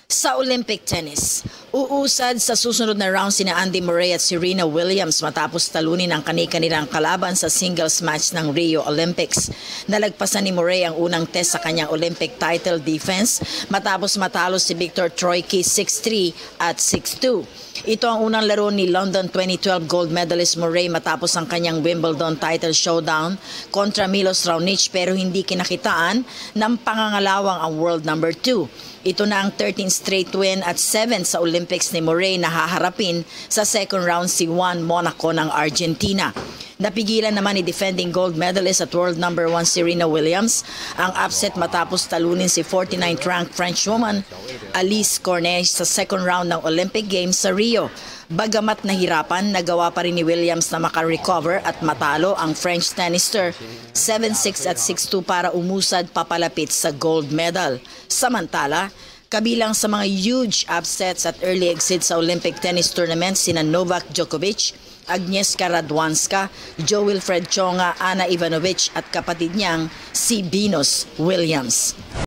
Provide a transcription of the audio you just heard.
Sa Olympic tennis, uusad sa susunod na round sina Andy Murray at Serena Williams matapos talunin ang kani-kanilang kalaban sa singles match ng Rio Olympics. Nalagpasan ni Murray ang unang test sa kanyang Olympic title defense matapos matalo si Viktor Troicki 6-3 at 6-2. Ito ang unang laro ni London 2012 gold medalist Murray matapos ang kanyang Wimbledon title showdown kontra Milos Raonic pero hindi kinakitaan ng pangangalawang ang world number 2. Ito na ang 13th straight win at 7 sa Olympics ni Murray na haharapin sa second round si Juan Monaco ng Argentina. Napigilan naman ni defending gold medalist at world number 1 Serena Williams ang upset matapos talunin si 49th ranked French woman Alice Cornet sa second round ng Olympic Games sa Rio. Bagamat nahirapan, nagawa pa rin ni Williams na makarecover at matalo ang French tennister 7-6 at 6-2 para umusad papalapit sa gold medal. Samantala, kabilang sa mga huge upsets at early exit sa Olympic tennis tournament sina Novak Djokovic, Agnieszka Radwanska, Jo-Wilfried Tsonga, Ana Ivanovic at kapatid niyang si Venus Williams.